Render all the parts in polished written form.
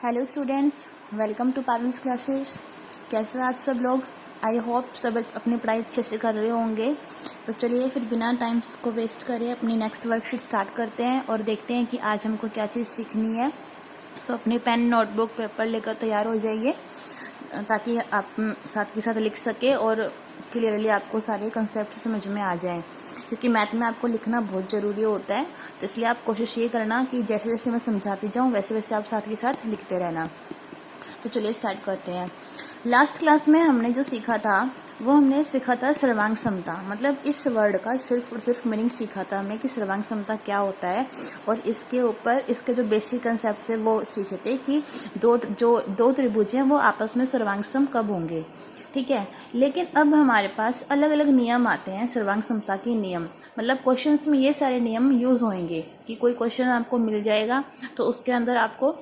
Hello students, welcome to Parul's classes. कैसे हो आप सब लोग? आई होप सब अपनी पढ़ाई अच्छे से कर रहे होंगे। तो चलिए फिर बिना टाइम को वेस्ट करे अपनी नेक्स्ट वर्कशीट स्टार्ट करते हैं और देखते हैं कि आज हमको क्या चीज़ सीखनी है। तो अपने पेन, नोटबुक, पेपर लेकर तैयार हो जाइए ताकि आप साथ के साथ लिख सके और क्लियरली आपको सारे कंसेप्ट समझ में आ जाएं, क्योंकि मैथ में आपको लिखना बहुत ज़रूरी होता है। तो इसलिए आप कोशिश ये करना कि जैसे जैसे मैं समझाती जाऊँ वैसे वैसे आप साथ के साथ लिखते रहना। तो चलिए स्टार्ट करते हैं। लास्ट क्लास में हमने जो सीखा था वो हमने सीखा था सर्वांग समता। मतलब इस वर्ड का सिर्फ और सिर्फ मीनिंग सीखा था हमने कि सर्वांग समता क्या होता है, और इसके ऊपर इसके जो बेसिक कंसेप्ट है वो सीखे थे कि दो त्रिभुज हैं वो आपस में सर्वांग सम कब होंगे। ठीक है, लेकिन अब हमारे पास अलग अलग नियम आते हैं सर्वांग समता के नियम। मतलब क्वेश्चंस में ये सारे नियम यूज होंगे कि कोई क्वेश्चन आपको मिल जाएगा तो उसके अंदर आपको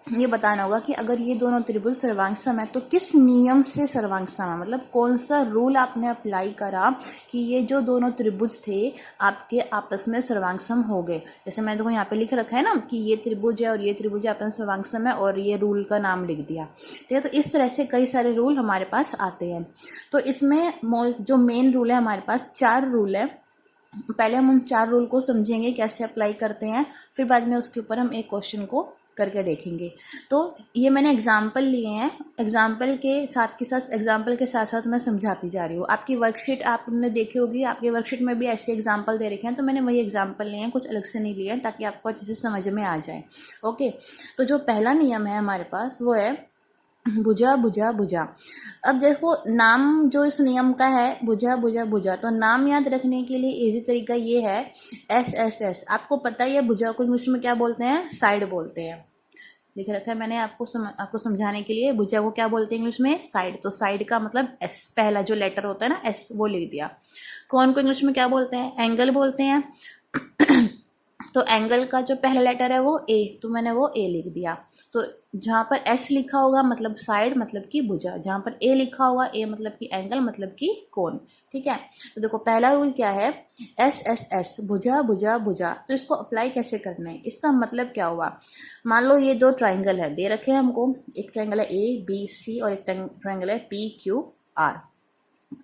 ये बताना होगा कि अगर ये दोनों त्रिभुज सर्वांग सम है तो किस नियम से सर्वांग सम है। मतलब कौन सा रूल आपने अप्लाई करा कि ये जो दोनों त्रिभुज थे आपके आपस में सर्वांग सम हो गए। जैसे मैंने देखो यहाँ पे लिख रखा है ना कि ये त्रिभुज है और ये त्रिभुज आपस में सर्वांग सम है, और ये रूल का नाम लिख दिया। ठीक है, तो इस तरह से कई सारे रूल हमारे पास आते हैं। तो इसमें जो मेन रूल है हमारे पास 4 रूल है। पहले हम उन 4 रूल को समझेंगे कैसे अप्लाई करते हैं, फिर बाद में उसके ऊपर हम एक क्वेश्चन को करके देखेंगे। तो ये मैंने एग्जाम्पल लिए हैं, एग्जाम्पल के साथ साथ मैं समझाती जा रही हूँ। आपकी वर्कशीट आपने देखी होगी, आपकी वर्कशीट में भी ऐसे एग्जाम्पल दे रखे हैं, तो मैंने वही एग्जाम्पल लिए हैं, कुछ अलग से नहीं लिए हैं ताकि आपको अच्छे से समझ में आ जाए। ओके, तो जो पहला नियम है हमारे पास वो है भुजा भुजा भुजा। अब देखो नाम जो इस नियम का है भुजा भुजा भुजा, तो नाम याद रखने के लिए इजी तरीका ये है एस एस एस। आपको पता ही है भुजा को इंग्लिश में क्या बोलते हैं? साइड बोलते हैं। लिख रखा है मैंने आपको समझाने के लिए। भुजा को क्या बोलते हैं इंग्लिश में? साइड। तो साइड का मतलब एस, पहला जो लेटर होता है ना एस, वो लिख दिया। कौन को इंग्लिश में क्या बोलते हैं? एंगल बोलते हैं। तो एंगल का जो पहला लेटर है वो ए, तो मैंने वो ए लिख दिया। तो जहाँ पर एस लिखा होगा मतलब साइड, मतलब कि भुजा। जहाँ पर ए लिखा होगा ए मतलब कि एंगल, मतलब कि कोण। ठीक है, तो देखो पहला रूल क्या है? एस एस एस, भुजा भुजा भुजा। तो इसको अप्लाई कैसे करना है? इसका मतलब क्या हुआ? मान लो ये 2 ट्राइंगल है दे रखे हैं हमको। एक ट्राइंगल है ए बी सी और एक ट्राइंगल है पी क्यू आर।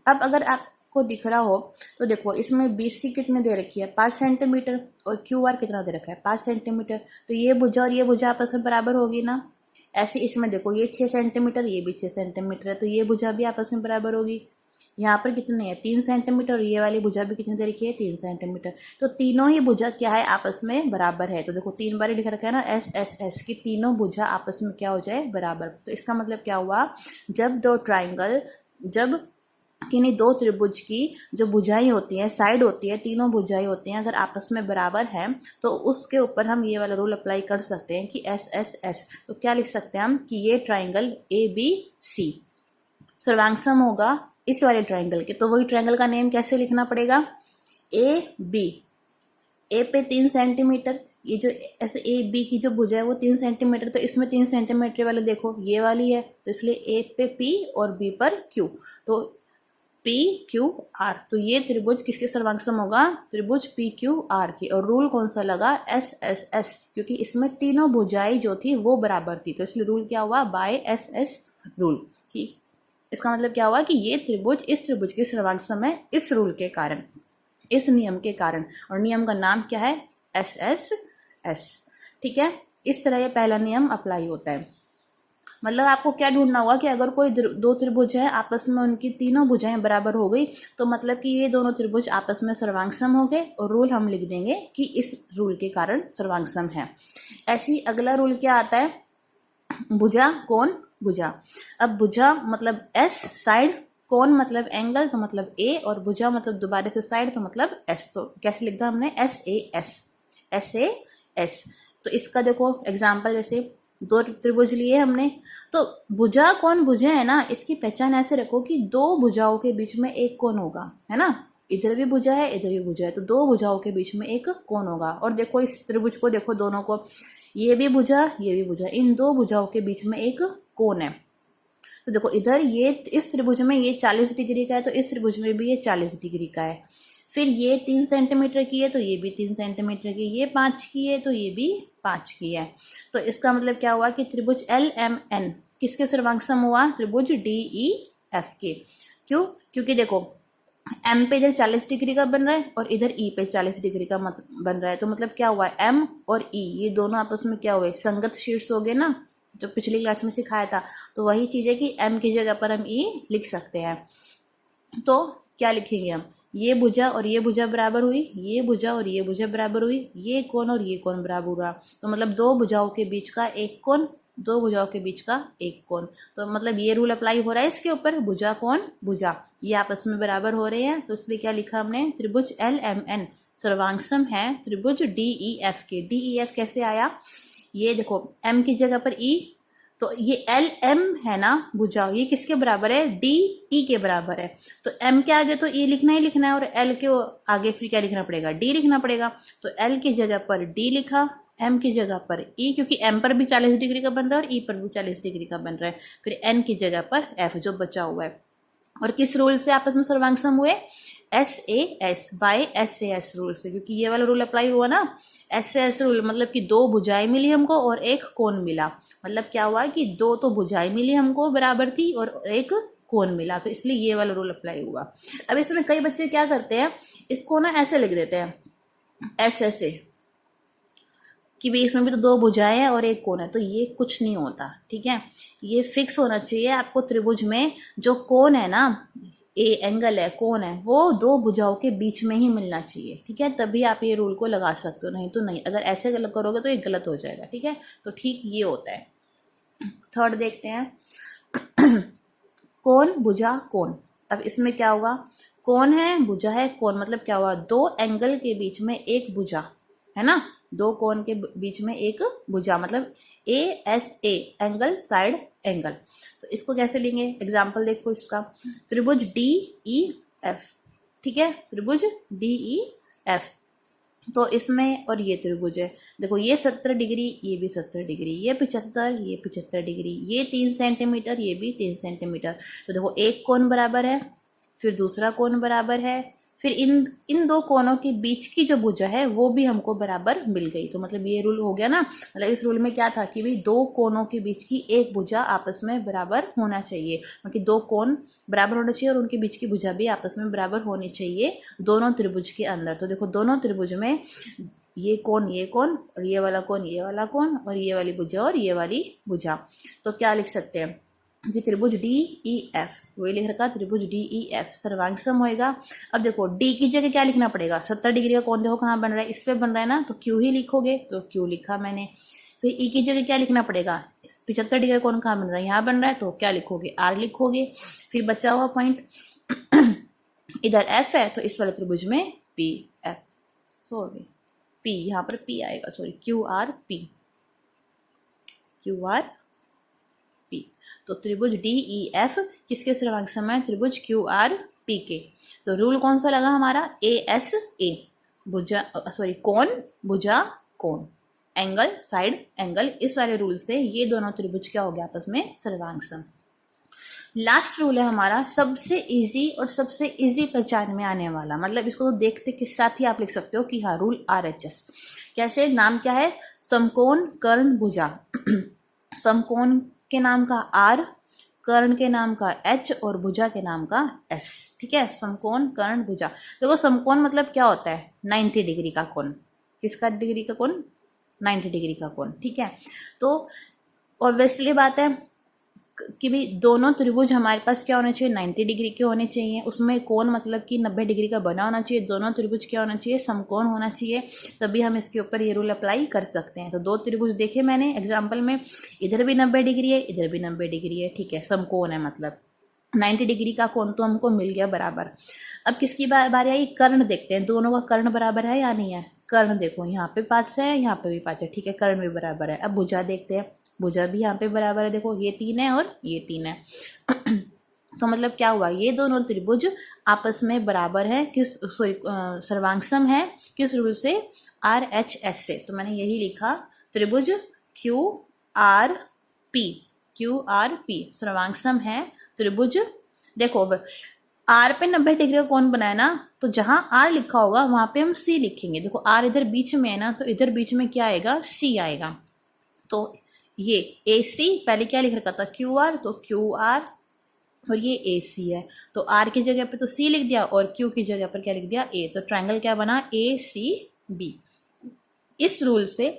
अब अगर आपको दिख रहा हो तो देखो इसमें BC कितने दे रखी है? 5 सेंटीमीटर, और QR कितना दे रखा है? 5 सेंटीमीटर। तो ये भुजा और ये भुजा आपस में बराबर होगी ना। ऐसे इसमें देखो ये 6 सेंटीमीटर, ये भी 6 सेंटीमीटर है, तो ये भुजा भी आपस में बराबर होगी। यहाँ पर कितने है? 3 सेंटीमीटर, और ये वाली भुजा भी कितनी दे रखी है? 3 सेंटीमीटर। तो तीनों ही भुजा क्या है? आपस में बराबर है। तो देखो 3 बार लिख रखा है ना एस एस एस की तीनों भुजा आपस में क्या हो जाए? बराबर। तो इसका मतलब क्या हुआ? जब किन्हीं 2 त्रिभुज की जो भुजाएं होती हैं, साइड होती है, तीनों भुजाएं होती हैं, अगर आपस में बराबर है तो उसके ऊपर हम ये वाला रूल अप्लाई कर सकते हैं कि एस एस एस। तो क्या लिख सकते हैं हम कि ये ट्राइंगल ए बी सी सर्वांग सम होगा इस वाले ट्राइंगल के। तो वही ट्राइंगल का नेम कैसे लिखना पड़ेगा? A B. ए पे 3 सेंटीमीटर, ये जो ऐसे ए बी की जो भुजा है वो 3 सेंटीमीटर, तो इसमें 3 सेंटीमीटर वाले देखो ये वाली है, तो इसलिए ए पे पी और बी पर क्यू। तो पी क्यू आर, तो ये त्रिभुज किसके सर्वांग सम होगा? त्रिभुज पी क्यू आर की। और रूल कौन सा लगा? एस एस एस, क्योंकि इसमें तीनों भुजाएं जो थी वो बराबर थी, तो इसलिए रूल क्या हुआ? By S S rule. इसका मतलब क्या हुआ कि ये त्रिभुज इस त्रिभुज के सर्वांग सम है इस रूल के कारण, इस नियम के कारण। और नियम का नाम क्या है? S S S. ठीक है, इस तरह ये पहला नियम अप्लाई होता है। मतलब आपको क्या ढूंढना होगा कि अगर कोई 2 त्रिभुज है आपस में उनकी तीनों भुजाएं बराबर हो गई तो मतलब कि ये दोनों त्रिभुज आपस में सर्वांग सम हो गए, और रूल हम लिख देंगे कि इस रूल के कारण सर्वांग सम है। ऐसी अगला रूल क्या आता है? भुजा कोण भुजा। अब भुजा मतलब एस साइड, कोण मतलब एंगल तो मतलब ए, और भुजा मतलब दोबारा से साइड तो मतलब एस। तो कैसे लिखा हमने? S A S, S A S. तो इसका देखो एग्जाम्पल, जैसे 2 त्रिभुज लिए हमने, तो भुजा कोण भुजा है ना, इसकी पहचान ऐसे रखो कि 2 भुजाओं के बीच में एक कोण होगा, है ना। इधर भी भुजा है इधर भी भुजा है, तो 2 भुजाओं के बीच में एक कोण होगा। और देखो इस त्रिभुज को देखो, दोनों को, ये भी भुजा ये भी भुजा, इन 2 भुजाओं के बीच में एक कोण है। तो देखो इधर ये इस त्रिभुज में ये 40 डिग्री का है, तो इस त्रिभुज में भी ये 40 डिग्री का है। फिर ये 3 सेंटीमीटर की है तो ये भी 3 सेंटीमीटर की, ये 5 की है तो ये भी 5 की है। तो इसका मतलब क्या हुआ कि त्रिभुज LMN किसके सर्वांग हुआ? त्रिभुज DEF के। क्यों? क्योंकि देखो M पे इधर 40 डिग्री का बन रहा है और इधर E पे 40 डिग्री का बन रहा है, तो मतलब क्या हुआ, M और E ये दोनों आपस में क्या हुए, संगत शीर्ष हो गए ना, जो पिछली क्लास में सिखाया था। तो वही चीज है कि M की जगह पर हम E लिख सकते हैं। तो क्या लिखेंगे हम, ये भुजा और ये भुजा बराबर हुई, ये भुजा और ये भुजा बराबर हुई, ये कोण और ये कोण बराबर हुआ। तो मतलब दो भुजाओं के बीच का एक कोण, दो भुजाओं के बीच का एक कोण। तो मतलब ये रूल अप्लाई हो रहा है इसके ऊपर, भुजा कोण भुजा ये आपस में बराबर हो रहे हैं। तो इसलिए क्या लिखा हमने, त्रिभुज LMN सर्वांगसम है त्रिभुज DEF के। DEF कैसे आया, ये देखो M की जगह पर E, तो ये LM है ना भुजा, ये किसके बराबर है, DE के बराबर है। तो M के आगे तो E लिखना ही लिखना है और L के आगे फिर क्या लिखना पड़ेगा, D लिखना पड़ेगा। तो L की जगह पर D लिखा, M की जगह पर E, क्योंकि M पर भी 40 डिग्री का बन रहा है और E पर भी 40 डिग्री का बन रहा है। फिर N की जगह पर F जो बचा हुआ है। और किस रूल से आपस में सर्वांगसम हुए, SAS बाय SAS रूल से, क्योंकि ये वाला रूल अप्लाई हुआ ना, SAS रूल मतलब कि दो भुजाएं मिली हमको और एक कोण मिला। मतलब क्या हुआ कि दो तो भुजाएं मिली हमको बराबर थी और एक कोण मिला, तो इसलिए ये वाला रूल अप्लाई हुआ। अब इसमें कई बच्चे क्या करते हैं, इसको ना ऐसे लिख देते हैं SSA कि भाई इसमें भी तो दो भुजाएं हैं और एक कोण है, तो ये कुछ नहीं होता, ठीक है। ये फिक्स होना चाहिए आपको, त्रिभुज में जो कोण है ना, ए एंगल है, कोण है, वो दो भुजाओं के बीच में ही मिलना चाहिए, ठीक है, तभी आप ये रूल को लगा सकते हो, नहीं तो नहीं। अगर ऐसे गलत करोगे तो ये गलत हो जाएगा, ठीक है। तो ठीक ये होता है। थर्ड देखते हैं कोण भुजा कोण। अब इसमें क्या हुआ, कोण है भुजा है कोण, मतलब क्या हुआ, दो एंगल के बीच में एक भुजा है ना, दो कोण के बीच में एक भुजा, मतलब ASA एंगल साइड एंगल। तो इसको कैसे लेंगे, एग्जाम्पल देखो इसका, त्रिभुज DEF, ठीक है, त्रिभुज DEF। तो इसमें और ये त्रिभुज है, देखो ये 70 डिग्री, ये भी 70 डिग्री, ये 75, ये 75 डिग्री, ये 3 सेंटीमीटर, ये भी 3 सेंटीमीटर। तो देखो एक कोण बराबर है, फिर दूसरा कोण बराबर है, फिर इन दो कोणों के बीच की जो भुजा है वो भी हमको बराबर मिल गई। तो मतलब ये रूल हो गया ना, मतलब इस रूल में क्या था कि भाई दो कोणों के बीच की एक भुजा आपस में बराबर होना चाहिए, क्योंकि दो कोण बराबर होना चाहिए और उनके बीच की भुजा भी आपस में बराबर होनी चाहिए दोनों त्रिभुज के अंदर। तो देखो दोनों त्रिभुज में ये कोण और ये वाला कोण, ये वाला कोण, और ये वाली भुजा और ये वाली भुजा। तो क्या लिख सकते हैं कि त्रिभुज DEF, वही लिख रखा त्रिभुज DEF सर्वांगसम होएगा। अब देखो D की जगह क्या लिखना पड़ेगा, 70 डिग्री का कोण देखो कहाँ बन रहा है, इस पे बन रहा है ना, तो Q ही लिखोगे, तो Q लिखा मैंने। फिर E की जगह क्या लिखना पड़ेगा, 75 डिग्री का कोण कहाँ बन रहा है, यहाँ बन रहा है, तो क्या लिखोगे, R लिखोगे। फिर बचा हुआ पॉइंट इधर F है, तो इस वाले त्रिभुज में P, यहाँ पर P आएगा, सॉरी QRP। तो त्रिभुज DEF किसके सर्वांगसम है, त्रिभुज QRP के। तो रूल कौन सा लगा हमारा, ASA भुजा, सॉरी कोण भुजा कोण, एंगल साइड एंगल, इस वाले रूल से ये दोनों त्रिभुज क्या हो गया आपस में सर्वांगसम। लास्ट रूल है हमारा सबसे इजी और सबसे इजी पहचान में आने वाला, मतलब इसको तो देखते के साथ ही आप लिख सकते हो कि हाँ रूल RHS। कैसे, नाम क्या है, समकोण कर्ण भुजा समकोण के नाम का R, कर्ण के नाम का H और भुजा के नाम का S, ठीक है, समकोण कर्ण भुजा। देखो समकोण मतलब क्या होता है, 90 डिग्री का कोण, किसका डिग्री का कोण, 90 डिग्री का कोण, ठीक है। तो ऑब्वियसली बात है कि भी दोनों त्रिभुज हमारे पास क्या होने चाहिए, 90 डिग्री के होने चाहिए, उसमें कोण मतलब कि 90 डिग्री का बना होना चाहिए, दोनों त्रिभुज क्या होना चाहिए, समकोण होना चाहिए, तभी हम इसके ऊपर ये रूल अप्लाई कर सकते हैं। तो दो त्रिभुज देखे मैंने एग्जाम्पल में, इधर भी 90 डिग्री है, इधर भी 90 डिग्री है, ठीक है, समकोण है, मतलब 90 डिग्री का कोण तो हमको मिल गया बराबर। अब किसकी बारी आई, कर्ण देखते हैं, दोनों का कर्ण बराबर है या नहीं है। कर्ण देखो यहाँ पे 5 है, यहाँ पे भी 5 है, ठीक है, कर्ण भी बराबर है। अब भुजा देखते हैं, भुजा भी यहाँ पे बराबर है, देखो ये 3 है और ये 3 है तो मतलब क्या हुआ, ये दोनों त्रिभुज आपस में बराबर है, किस सॉरी सर्वांगसम है, किस रूल से, RHS से। तो मैंने यही लिखा त्रिभुज QRP सर्वांगसम है त्रिभुज। देखो आर पे 90 डिग्री का कोण बनाया ना, तो जहां आर लिखा होगा वहां पे हम सी लिखेंगे। देखो आर इधर बीच में है ना, तो इधर बीच में क्या आएगा, सी आएगा। तो ये ए सी, पहले क्या लिख रखा था क्यू आर, तो क्यू आर, और ये ए सी है, तो आर की जगह पे तो सी लिख दिया और क्यू की जगह पर क्या लिख दिया, ए। तो ट्रायंगल क्या बना, ए सी बी। इस रूल से,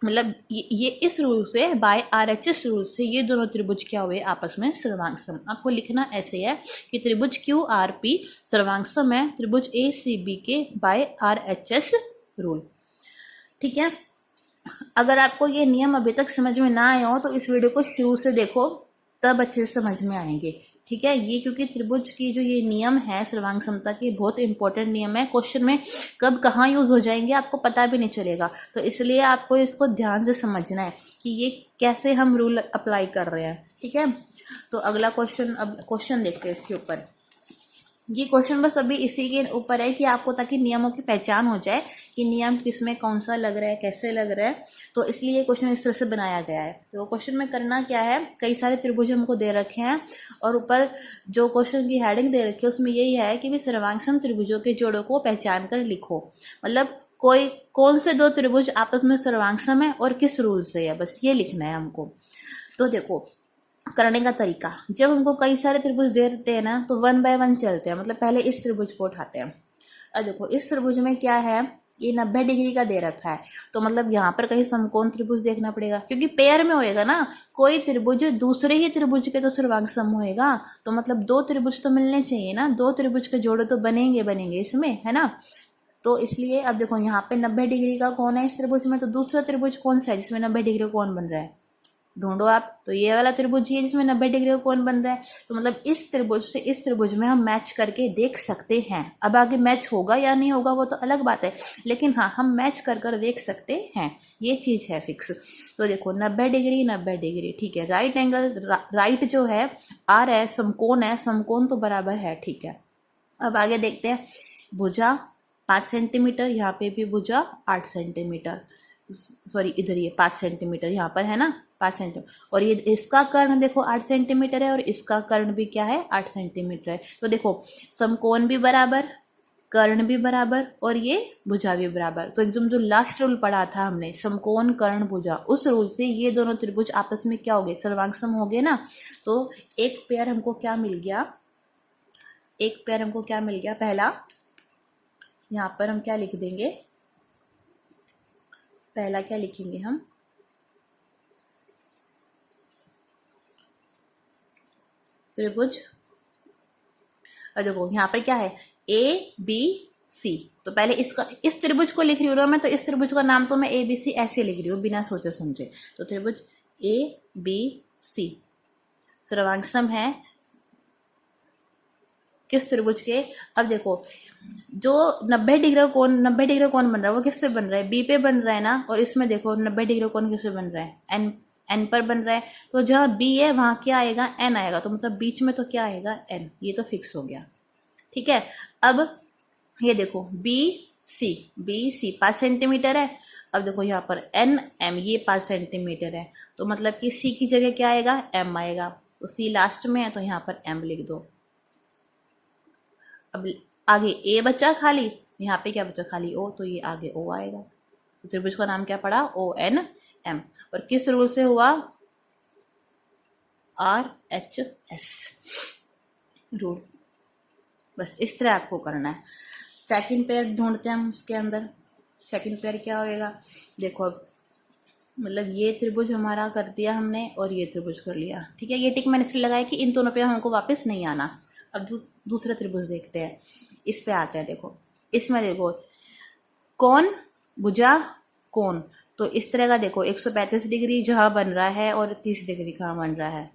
मतलब ये इस रूल से, बाय RHS रूल से ये दोनों त्रिभुज क्या हुए, आपस में सर्वांगसम। आपको लिखना ऐसे है कि त्रिभुज QRP सर्वांगसम है त्रिभुज ACB के बाय RHS रूल। ठीक है, अगर आपको ये नियम अभी तक समझ में ना आए हो तो इस वीडियो को शुरू से देखो, तब अच्छे से समझ में आएंगे। ठीक है, ये क्योंकि त्रिभुज की जो ये नियम है सर्वांग समता की, बहुत इंपॉर्टेंट नियम है, क्वेश्चन में कब कहाँ यूज हो जाएंगे आपको पता भी नहीं चलेगा। तो इसलिए आपको इसको ध्यान से समझना है कि ये कैसे हम रूल अप्लाई कर रहे हैं। ठीक है, तो अगला क्वेश्चन, अब क्वेश्चन देखते हैं इसके ऊपर। ये क्वेश्चन बस अभी इसी के ऊपर है कि आपको, ताकि नियमों की पहचान हो जाए कि नियम किसमें कौन सा लग रहा है, कैसे लग रहा है, तो इसलिए ये क्वेश्चन इस तरह से बनाया गया है। तो क्वेश्चन में करना क्या है, कई सारे त्रिभुज हमको दे रखे हैं और ऊपर जो क्वेश्चन की हेडिंग दे रखी है उसमें यही है कि भी सर्वांगसम त्रिभुजों के जोड़ों को पहचान कर लिखो। मतलब कोई कौन से दो त्रिभुज आपस में सर्वांगसम है और किस रूल से है, बस ये लिखना है हमको। तो देखो करने का तरीका, जब हमको कई सारे त्रिभुज दे देते हैं ना, तो 1 बाय 1 चलते हैं। मतलब पहले इस त्रिभुज को उठाते हैं। अब देखो इस त्रिभुज में क्या है, ये 90 डिग्री का दे रखा है, तो मतलब यहाँ पर कहीं समकोण त्रिभुज देखना पड़ेगा, क्योंकि पेयर में होएगा ना, कोई त्रिभुज दूसरे ही त्रिभुज के तो सर्वांग सम होएगा। तो मतलब दो त्रिभुज तो मिलने चाहिए ना, दो त्रिभुज के जोड़े तो बनेंगे इसमें, है ना। तो इसलिए अब देखो यहाँ पे 90 डिग्री का कोण है इस त्रिभुज में, तो दूसरा त्रिभुज कौन सा है जिसमें 90 डिग्री का कोण बन रहा है, ढूंढो आप। तो ये वाला त्रिभुज ही है जिसमें 90 डिग्री का कोण बन रहा है। तो मतलब इस त्रिभुज से इस त्रिभुज में हम मैच करके देख सकते हैं। अब आगे मैच होगा या नहीं होगा वो तो अलग बात है, लेकिन हाँ हम मैच कर देख सकते हैं, ये चीज है फिक्स। तो देखो 90 डिग्री 90 डिग्री, ठीक है। राइट एंगल, राइट जो है आर है, समकोण है, समकोण तो बराबर है, ठीक है। अब आगे देखते हैं, भुजा 5 सेंटीमीटर, यहाँ पे भी भुजा 8 सेंटीमीटर, सॉरी इधर ये 5 सेंटीमीटर यहाँ पर है ना, 5 सेंटीमीटर। और ये इसका कर्ण देखो 8 सेंटीमीटर है और इसका कर्ण भी क्या है, 8 सेंटीमीटर है। तो देखो समकोण भी बराबर, कर्ण भी बराबर और ये भुजा भी बराबर। तो एकदम जो लास्ट रूल पढ़ा था हमने, समकोण कर्ण भुजा, उस रूल से ये दोनों त्रिभुज आपस में क्या हो गए, सर्वांगसम हो गए ना। तो एक पेयर हमको क्या मिल गया, एक पेयर हमको क्या मिल गया, पहला यहाँ पर हम क्या लिख देंगे, पहला क्या लिखेंगे हम, त्रिभुज। और देखो यहाँ पर क्या है, ABC। तो पहले इसका, इस त्रिभुज को लिख रही हूँ मैं, तो इस त्रिभुज का नाम तो मैं ABC ऐसे लिख रही हूँ बिना सोचे समझे। तो त्रिभुज ABC सर्वांगसम है किस त्रिभुज के। अब देखो जो 90 डिग्री कोण, 90 डिग्री कोण बन रहा है वो किससे बन रहा है, B पे बन रहा है ना। और इसमें देखो 90 डिग्री कोण किससे बन रहा है, N पर बन रहा है। तो जहाँ B है वहां क्या आएगा, N आएगा। तो मतलब बीच में तो क्या आएगा, N। ये तो फिक्स हो गया, ठीक है। अब ये देखो BC 5 सेंटीमीटर है। अब देखो यहाँ पर NM, ये 5 सेंटीमीटर है। तो मतलब कि C की जगह क्या आएगा, M आएगा। तो C लास्ट में है तो यहाँ पर M लिख दो। अब आगे A बचा खाली, यहाँ पे क्या बचा खाली O, तो ये आगे O आएगा। तो त्रिभुज का नाम क्या पड़ा, ONM। और किस रूल से हुआ, RHS रूल। बस इस तरह आपको करना है। सेकंड पेयर ढूंढते हैं हम उसके अंदर। सेकंड पेयर क्या होएगा, देखो अब मतलब ये त्रिभुज हमारा कर दिया हमने और ये त्रिभुज कर लिया, ठीक है। ये टिक मैंने इसलिए लगाया कि इन दोनों पे हमको वापस नहीं आना। अब दूसरा त्रिभुज देखते हैं, इस पे आते हैं। देखो इसमें देखो कोण भुजा कोण, तो इस तरह का देखो 135 डिग्री जहाँ बन रहा है और 30 डिग्री कहाँ बन रहा है,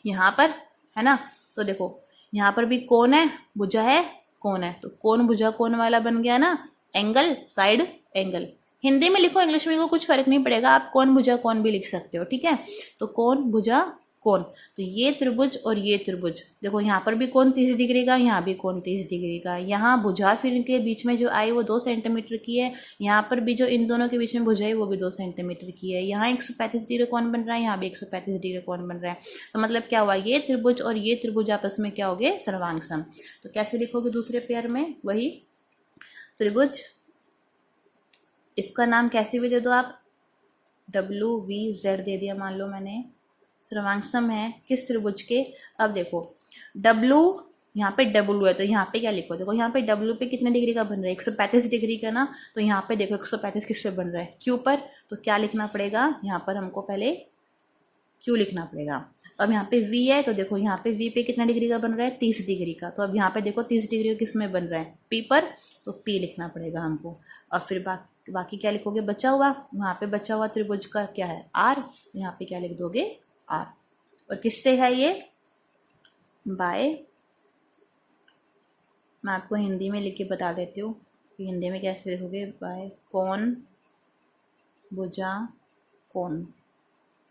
यहाँ पर है ना। तो देखो यहाँ पर भी कोण है, भुजा है, कोण है। तो कोण भुजा कोण वाला बन गया ना, एंगल साइड एंगल। हिंदी में लिखो, इंग्लिश में लिखो, कुछ फर्क नहीं पड़ेगा, आप कोण भुजा कोण भी लिख सकते हो, ठीक है। तो कोण भुजा कोण। तो ये त्रिभुज और ये त्रिभुज, देखो यहाँ पर भी कोण 30 डिग्री का, यहाँ भी कोण 30 डिग्री का। यहाँ भुजा फिर इनके बीच में जो आई वो 2 सेंटीमीटर की है, यहाँ पर भी जो इन दोनों के बीच में भुजा है वो भी 2 सेंटीमीटर की है। यहाँ 135 डिग्री कोण बन रहा है, यहाँ भी 135 डिग्री कोण बन रहा है। तो मतलब क्या हुआ, ये त्रिभुज और ये त्रिभुज आपस में क्या हो गए, सर्वांग सम। तो कैसे लिखोगे दूसरे पेयर में, वही त्रिभुज, इसका नाम कैसे भी दे दो आप, WVZ दे दिया मान लो मैंने, सर्वांग सम है किस त्रिभुज के। अब देखो W, यहाँ पे W है तो यहाँ पे क्या लिखो, देखो यहाँ पे W पे कितने डिग्री का बन रहा है, 135 डिग्री का ना। तो यहाँ पे देखो 135 किस पे बन रहा है, Q पर। तो क्या लिखना पड़ेगा, यहाँ पर हमको पहले Q लिखना पड़ेगा। अब यहाँ पे V है तो देखो यहाँ पे V पे कितना डिग्री का बन रहा है, 30 डिग्री का। तो अब यहाँ पे देखो 30 डिग्री का किस में बन रहा है, P पर। तो P लिखना पड़ेगा हमको। और फिर बाकी क्या लिखोगे, बचा हुआ, वहाँ पे बचा हुआ त्रिभुज का क्या है, R। यहाँ पे क्या लिख दोगे, R। और किससे है ये, बाय, मैं आपको हिंदी में लिख के बता देती हूँ कि हिंदी में कैसे लिखोगे, बाय कोण भुजा कोण।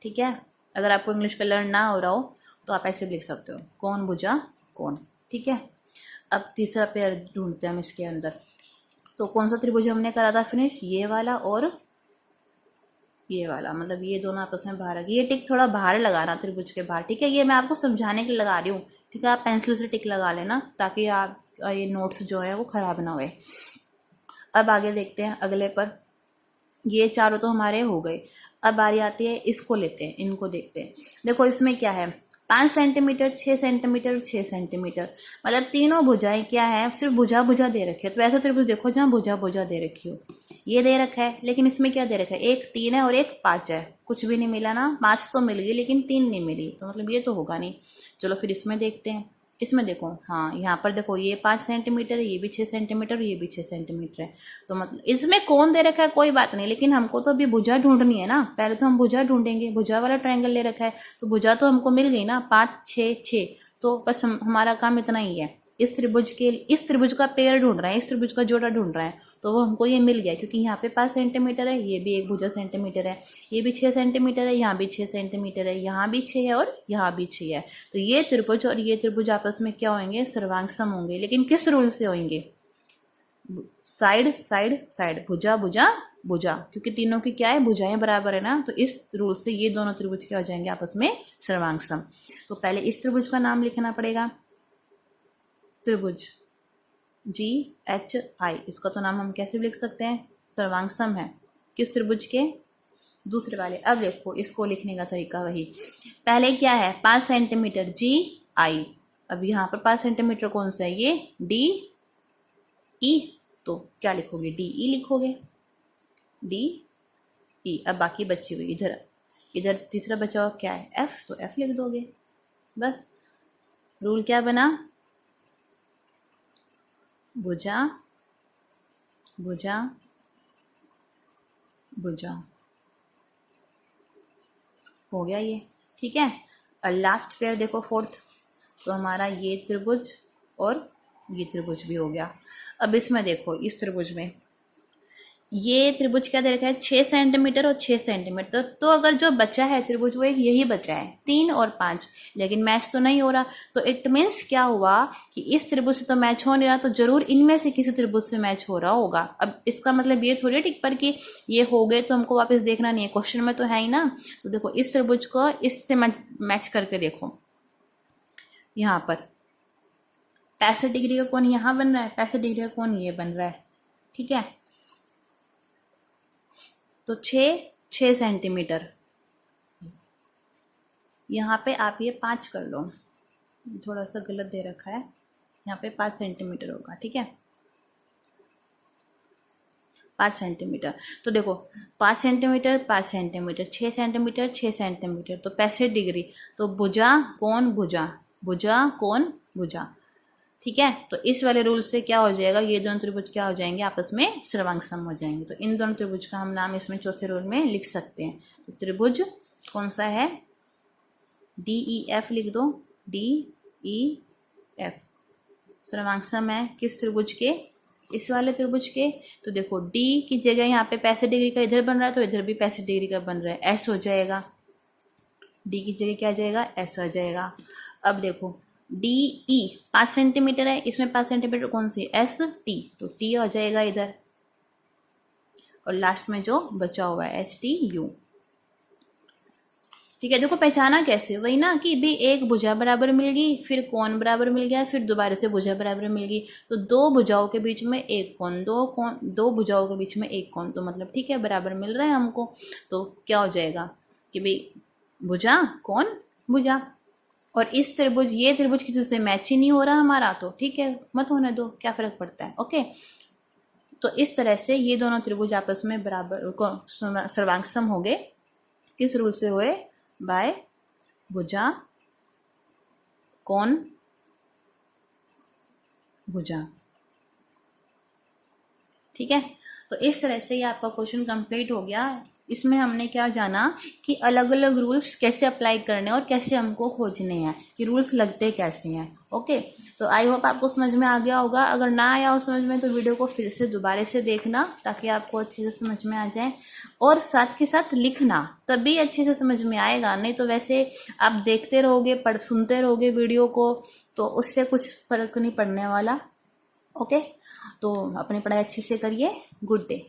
ठीक है, अगर आपको इंग्लिश का लर्न ना हो रहा हो तो आप ऐसे भी लिख सकते हो, कोण भुजा कोण। ठीक है, अब तीसरा पेयर ढूंढते हैं हम इसके अंदर। तो कौन सा त्रिभुज हमने करा था फिनिश, ये वाला और ये वाला, मतलब ये दोनों आपस में बाहर आ गए। ये टिक थोड़ा बाहर लगाना त्रिभुज के बाहर। ठीक है, ये मैं आपको समझाने के लिए लगा रही हूँ। ठीक है, आप पेंसिल से टिक लगा लेना ताकि आप ये नोट्स जो है वो खराब ना होए। अब आगे देखते हैं अगले पर। ये चारों तो हमारे हो गए। अब बारी आती है इसको लेते हैं, इनको देखते हैं। देखो इसमें क्या है, 5 सेंटीमीटर, 6 सेंटीमीटर, 6 सेंटीमीटर, मतलब तीनों भुजाएं क्या है, सिर्फ भुजा भुजा दे रखी है। तो ऐसा त्रिभुज देखो जहाँ भुजा भुजा दे रखी हो, ये दे रखा है, लेकिन इसमें क्या दे रखा है, एक 3 है और एक 5 है। कुछ भी नहीं मिला ना, 5 तो मिल गई लेकिन 3 नहीं मिली, तो मतलब ये तो होगा नहीं। चलो फिर इसमें देखते हैं। इसमें देखो, हाँ यहाँ पर देखो ये 5 सेंटीमीटर है, ये भी 6 सेंटीमीटर, ये भी 6 सेंटीमीटर है। तो मतलब इसमें कौन दे रखा है कोई बात नहीं, लेकिन हमको तो अभी भुजा ढूंढनी है ना। पहले तो हम भुजा ढूंढेंगे, भुजा वाला ट्रायंगल ले रखा है तो भुजा तो हमको मिल गई ना, 5 6 6। तो बस हमारा काम इतना ही है, इस त्रिभुज का पेयर ढूंढ रहा है, इस त्रिभुज का जोड़ा ढूंढ रहा है। तो वो हमको ये मिल गया, क्योंकि यहाँ पे 5 सेंटीमीटर है, ये भी एक भुजा सेंटीमीटर है, ये भी 6 सेंटीमीटर है, यहाँ भी 6 सेंटीमीटर है, यहाँ भी 6 है और यहाँ भी 6 है। तो ये त्रिभुज और ये त्रिभुज आपस में क्या होंगे, सर्वांग सम होंगे। लेकिन किस रूल से होंगे, साइड साइड साइड, भुजा भुजा भुजा, क्योंकि तीनों की क्या है, भुजाएं बराबर है ना। तो इस रूल से ये दोनों त्रिभुज क्या हो जाएंगे, आपस में सर्वांग सम। तो पहले इस त्रिभुज का नाम लिखना पड़ेगा, त्रिभुज GHI। इसका तो नाम हम कैसे लिख सकते हैं, सर्वांग सम है किस त्रिभुज के, दूसरे वाले। अब देखो इसको लिखने का तरीका वही, पहले क्या है 5 सेंटीमीटर GI। अब यहाँ पर 5 सेंटीमीटर कौन सा है, ये DE। तो क्या लिखोगे, DE लिखोगे, DE। अब बाकी बची हुई इधर तीसरा बचा हुआ क्या है, F। तो F लिख दोगे। बस रूल क्या बना, भुजा भुजा भुजा, हो गया ये। ठीक है, और लास्ट पेयर देखो फोर्थ, तो हमारा ये त्रिभुज और ये त्रिभुज भी हो गया। अब इसमें देखो, इस त्रिभुज में ये त्रिभुज क्या दे रखा है, 6 सेंटीमीटर और 6 सेंटीमीटर। तो अगर जो बचा है त्रिभुज वो एक यही बचा है, 3 और 5, लेकिन मैच तो नहीं हो रहा। तो इट मीन्स क्या हुआ कि इस त्रिभुज से तो मैच हो नहीं रहा, तो जरूर इनमें से किसी त्रिभुज से मैच हो रहा होगा। अब इसका मतलब ये थोड़ी टिक पर कि ये हो गए तो हमको वापस देखना नहीं है, क्वेश्चन में तो है ही ना। तो देखो इस त्रिभुज को इससे मैच करके देखो, यहाँ पर 65 डिग्री का कोण यहाँ बन रहा है, 65 डिग्री का कोण ये बन रहा है। ठीक है, तो 6 सेंटीमीटर, यहाँ पे आप ये 5 कर लो, थोड़ा सा गलत दे रखा है, यहाँ पे 5 सेंटीमीटर होगा। ठीक है, 5 सेंटीमीटर। तो देखो 5 सेंटीमीटर 5 सेंटीमीटर, 6 सेंटीमीटर 6 सेंटीमीटर, तो 65 डिग्री। तो भुजा कोण भुजा, भुजा कोण भुजा। ठीक है, तो इस वाले रूल से क्या हो जाएगा, ये दोनों त्रिभुज क्या हो जाएंगे, आपस में सर्वांग सम हो जाएंगे। तो इन दोनों त्रिभुज का हम नाम इसमें चौथे रूल में लिख सकते हैं। तो त्रिभुज कौन सा है, DEF लिख दो, DEF सर्वांग सम है किस त्रिभुज के, इस वाले त्रिभुज के। तो देखो D की जगह यहाँ पे 65 डिग्री का इधर बन रहा है, तो इधर भी 65 डिग्री का बन रहा है, S हो जाएगा। डी की जगह क्या आ जाएगा, एस आ जाएगा। अब देखो डी ई 5 सेंटीमीटर है, इसमें 5 सेंटीमीटर कौन सी, एस टी, तो टी आ जाएगा इधर, और लास्ट में जो बचा हुआ है एच टी यू। ठीक है, देखो पहचाना कैसे, वही ना कि भी एक भुजा बराबर मिल गई, फिर कोण बराबर मिल गया, फिर दोबारा से भुजा बराबर मिल गई, तो दो भुजाओं के बीच में एक कोण, दो भुजाओं के बीच में एक कोण, तो मतलब ठीक है बराबर मिल रहा है हमको। तो क्या हो जाएगा कि भाई भुजा कोण भुजा, और इस त्रिभुज, ये त्रिभुज किसी से मैच ही नहीं हो रहा हमारा, तो ठीक है मत होने दो, क्या फर्क पड़ता है। ओके, तो इस तरह से ये दोनों त्रिभुज आपस में बराबर सर्वांग सम हो गए, किस रूल से हुए, बाय भुजा कोण भुजा। ठीक है, तो इस तरह से ये आपका क्वेश्चन कंप्लीट हो गया। इसमें हमने क्या जाना कि अलग अलग रूल्स कैसे अप्लाई करने और कैसे हमको खोजने हैं, कि रूल्स लगते कैसे हैं। ओके, तो आई होप आपको समझ में आ गया होगा। अगर ना आया हो समझ में तो वीडियो को फिर से दोबारा से देखना, ताकि आपको अच्छे से समझ में आ जाए, और साथ के साथ लिखना, तभी अच्छे से समझ में आएगा। नहीं तो वैसे आप देखते रहोगे, सुनते रहोगे वीडियो को, तो उससे कुछ फर्क नहीं पड़ने वाला। ओके, तो अपनी पढ़ाई अच्छे से करिए। Good day.